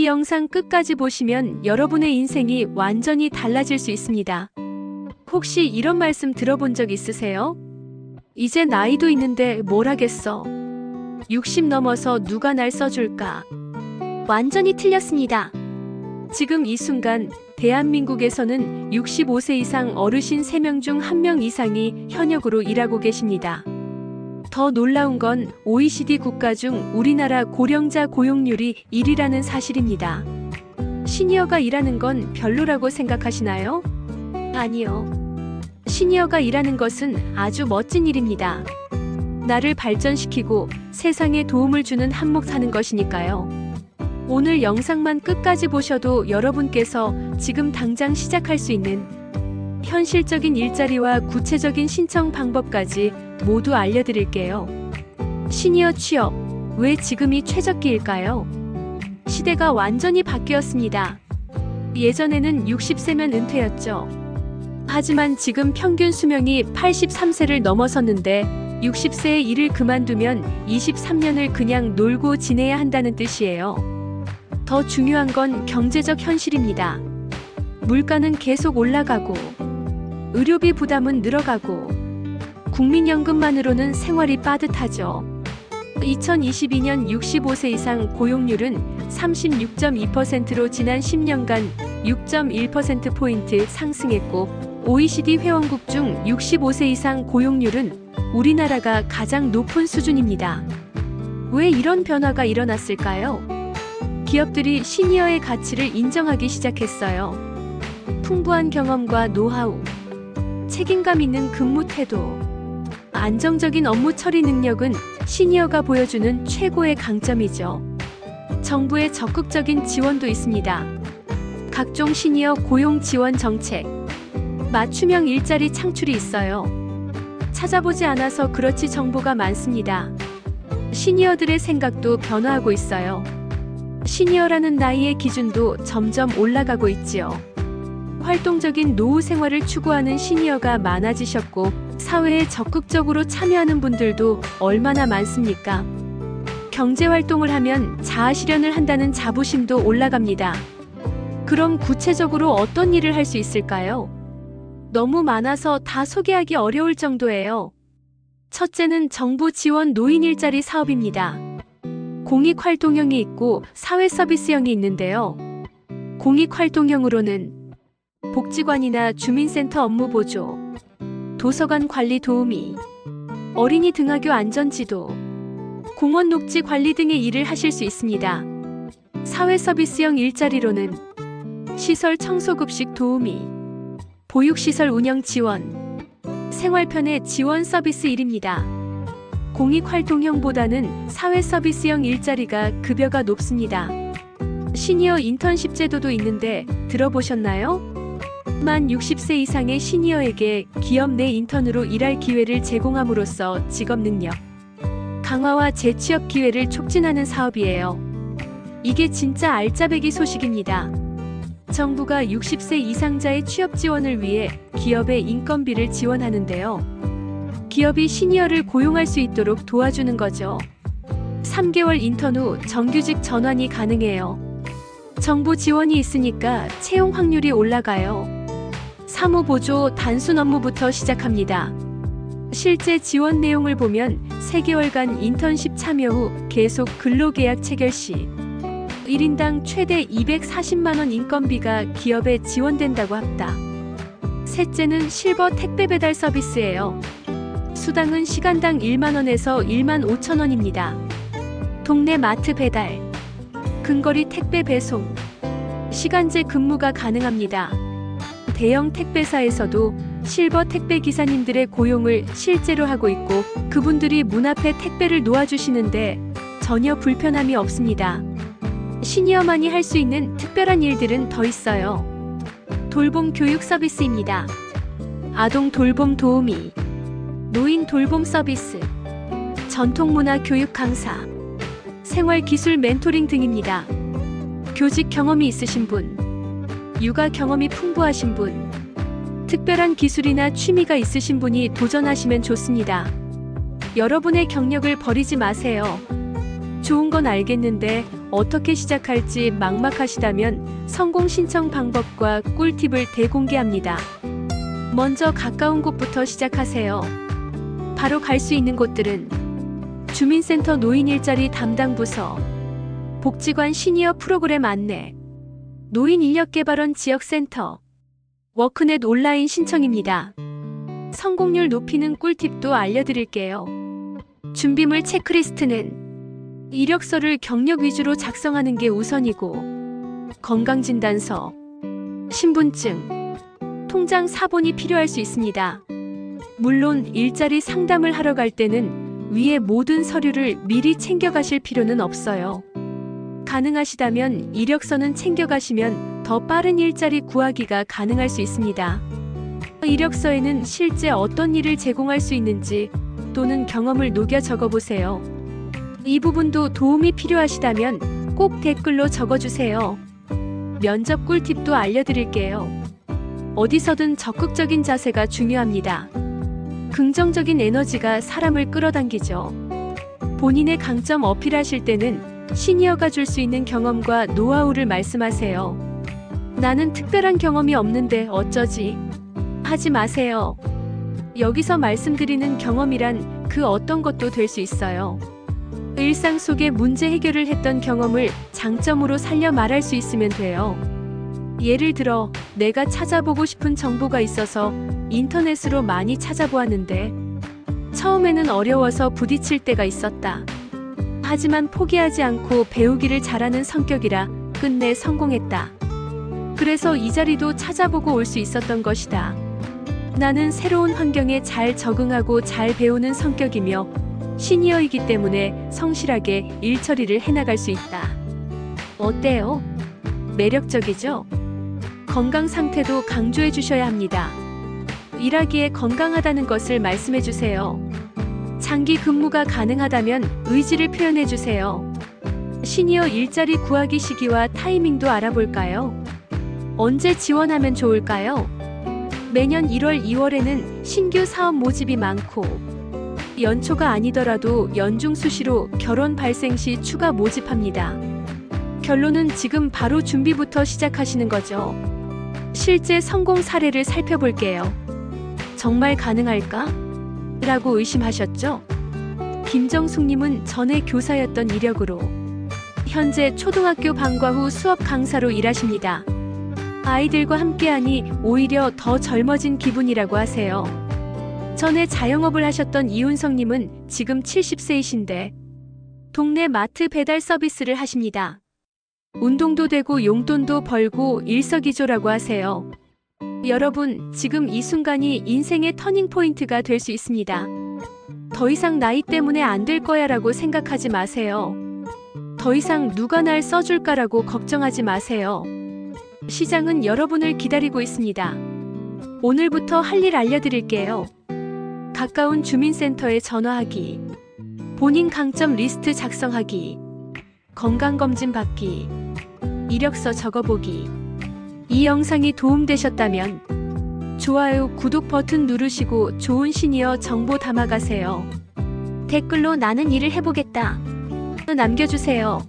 이 영상 끝까지 보시면 여러분의 인생이 완전히 달라질 수 있습니다. 혹시 이런 말씀 들어본 적 있으세요? 이제 나이도 있는데 뭘 하겠어. 60 넘어서 누가 날 써줄까? 완전히 틀렸습니다. 지금 이 순간 대한민국에서는 65세 이상 어르신 3명 중 1명 이상이 현역으로 일하고 계십니다. 더 놀라운 건 OECD 국가 중 우리나라 고령자 고용률이 1위라는 사실입니다. 시니어가 일하는 건 별로라고 생각하시나요? 아니요. 시니어가 일하는 것은 아주 멋진 일입니다. 나를 발전시키고 세상에 도움을 주는 한몫 하는 것이니까요. 오늘 영상만 끝까지 보셔도 여러분께서 지금 당장 시작할 수 있는 현실적인 일자리와 구체적인 신청 방법까지 모두 알려드릴게요. 시니어 취업, 왜 지금이 최적기일까요? 시대가 완전히 바뀌었습니다. 예전에는 60세면 은퇴였죠. 하지만 지금 평균 수명이 83세를 넘어섰는데 60세에 일을 그만두면 23년을 그냥 놀고 지내야 한다는 뜻이에요. 더 중요한 건 경제적 현실입니다. 물가는 계속 올라가고 의료비 부담은 늘어가고 국민연금만으로는 생활이 빠듯하죠. 2022년 65세 이상 고용률은 36.2%로 지난 10년간 6.1%포인트 상승했고 OECD 회원국 중 65세 이상 고용률은 우리나라가 가장 높은 수준입니다. 왜 이런 변화가 일어났을까요? 기업들이 시니어의 가치를 인정하기 시작했어요. 풍부한 경험과 노하우, 책임감 있는 근무 태도, 안정적인 업무 처리 능력은 시니어가 보여주는 최고의 강점이죠. 정부의 적극적인 지원도 있습니다. 각종 시니어 고용 지원 정책, 맞춤형 일자리 창출이 있어요. 찾아보지 않아서 그렇지 정보가 많습니다. 시니어들의 생각도 변화하고 있어요. 시니어라는 나이의 기준도 점점 올라가고 있지요. 활동적인 노후 생활을 추구하는 시니어가 많아지셨고 사회에 적극적으로 참여하는 분들도 얼마나 많습니까? 경제활동을 하면 자아실현을 한다는 자부심도 올라갑니다. 그럼 구체적으로 어떤 일을 할 수 있을까요? 너무 많아서 다 소개하기 어려울 정도예요. 첫째는 정부 지원 노인 일자리 사업입니다. 공익활동형이 있고 사회서비스형이 있는데요. 공익활동형으로는 복지관이나 주민센터 업무 보조, 도서관 관리 도우미, 어린이 등하교 안전지도, 공원 녹지 관리 등의 일을 하실 수 있습니다. 사회서비스형 일자리로는 시설 청소급식 도우미, 보육시설 운영 지원, 생활편의 지원 서비스 일입니다. 공익활동형보다는 사회서비스형 일자리가 급여가 높습니다. 시니어 인턴십 제도도 있는데 들어보셨나요? 만 60세 이상의 시니어에게 기업 내 인턴으로 일할 기회를 제공함으로써 직업능력 강화와 재취업 기회를 촉진하는 사업이에요. 이게 진짜 알짜배기 소식입니다. 정부가 60세 이상자의 취업 지원을 위해 기업의 인건비를 지원하는데요. 기업이 시니어를 고용할 수 있도록 도와주는 거죠. 3개월 인턴 후 정규직 전환이 가능해요. 정부 지원이 있으니까 채용 확률이 올라가요. 사무보조 단순 업무부터 시작합니다. 실제 지원 내용을 보면 3개월간 인턴십 참여 후 계속 근로계약 체결 시 1인당 최대 240만원 인건비가 기업에 지원된다고 합니다. 셋째는 실버 택배 배달 서비스예요. 수당은 시간당 1만원에서 1만 5천원입니다. 동네 마트 배달, 근거리 택배 배송, 시간제 근무가 가능합니다. 대형 택배사에서도 실버 택배 기사님들의 고용을 실제로 하고 있고 그분들이 문 앞에 택배를 놓아주시는데 전혀 불편함이 없습니다. 시니어만이 할 수 있는 특별한 일들은 더 있어요. 돌봄 교육 서비스입니다. 아동 돌봄 도우미, 노인 돌봄 서비스, 전통문화 교육 강사, 생활기술 멘토링 등입니다. 교직 경험이 있으신 분, 육아 경험이 풍부하신 분, 특별한 기술이나 취미가 있으신 분이 도전하시면 좋습니다. 여러분의 경력을 버리지 마세요. 좋은 건 알겠는데 어떻게 시작할지 막막하시다면 성공 신청 방법과 꿀팁을 대공개합니다. 먼저 가까운 곳부터 시작하세요. 바로 갈 수 있는 곳들은 주민센터 노인 일자리 담당 부서, 복지관 시니어 프로그램 안내, 노인 인력개발원 지역센터, 워크넷 온라인 신청입니다. 성공률 높이는 꿀팁도 알려드릴게요. 준비물 체크리스트는 이력서를 경력 위주로 작성하는 게 우선이고, 건강진단서, 신분증, 통장 사본이 필요할 수 있습니다. 물론 일자리 상담을 하러 갈 때는 위의 모든 서류를 미리 챙겨가실 필요는 없어요. 가능하시다면 이력서는 챙겨가시면 더 빠른 일자리 구하기가 가능할 수 있습니다. 이력서에는 실제 어떤 일을 제공할 수 있는지 또는 경험을 녹여 적어보세요. 이 부분도 도움이 필요하시다면 꼭 댓글로 적어주세요. 면접 꿀팁도 알려드릴게요. 어디서든 적극적인 자세가 중요합니다. 긍정적인 에너지가 사람을 끌어당기죠. 본인의 강점 어필하실 때는 시니어가 줄 수 있는 경험과 노하우를 말씀하세요. 나는 특별한 경험이 없는데 어쩌지? 하지 마세요. 여기서 말씀드리는 경험이란 그 어떤 것도 될 수 있어요. 일상 속에 문제 해결을 했던 경험을 장점으로 살려 말할 수 있으면 돼요. 예를 들어, 내가 찾아보고 싶은 정보가 있어서 인터넷으로 많이 찾아보았는데 처음에는 어려워서 부딪힐 때가 있었다. 하지만 포기하지 않고 배우기를 잘하는 성격이라 끝내 성공했다. 그래서 이 자리도 찾아보고 올 수 있었던 것이다. 나는 새로운 환경에 잘 적응하고 잘 배우는 성격이며 시니어이기 때문에 성실하게 일 처리를 해나갈 수 있다. 어때요? 매력적이죠? 건강 상태도 강조해 주셔야 합니다. 일하기에 건강하다는 것을 말씀해 주세요. 장기 근무가 가능하다면 의지를 표현해 주세요. 시니어 일자리 구하기 시기와 타이밍도 알아볼까요? 언제 지원하면 좋을까요? 매년 1월, 2월에는 신규 사업 모집이 많고 연초가 아니더라도 연중 수시로 결혼 발생 시 추가 모집합니다. 결론은 지금 바로 준비부터 시작하시는 거죠. 실제 성공 사례를 살펴볼게요. 정말 가능할까? 라고 의심하셨죠? 김정숙님은 전에 교사였던 이력으로 현재 초등학교 방과 후 수업 강사로 일하십니다. 아이들과 함께하니 오히려 더 젊어진 기분이라고 하세요. 전에 자영업을 하셨던 이훈성님은 지금 70세이신데 동네 마트 배달 서비스를 하십니다. 운동도 되고 용돈도 벌고 일석이조라고 하세요. 여러분, 지금 이 순간이 인생의 터닝포인트가 될 수 있습니다. 더 이상 나이 때문에 안 될 거야 라고 생각하지 마세요. 더 이상 누가 날 써줄까라고 걱정하지 마세요. 시장은 여러분을 기다리고 있습니다. 오늘부터 할 일 알려드릴게요. 가까운 주민센터에 전화하기, 본인 강점 리스트 작성하기, 건강검진 받기, 이력서 적어보기. 이 영상이 도움되셨다면 좋아요, 구독 버튼 누르시고 좋은 시니어 정보 담아가세요. 댓글로 나는 일을 해보겠다 남겨주세요.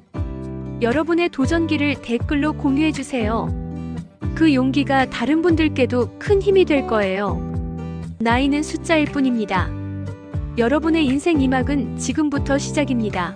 여러분의 도전기를 댓글로 공유해주세요. 그 용기가 다른 분들께도 큰 힘이 될 거예요. 나이는 숫자일 뿐입니다. 여러분의 인생 2막은 지금부터 시작입니다.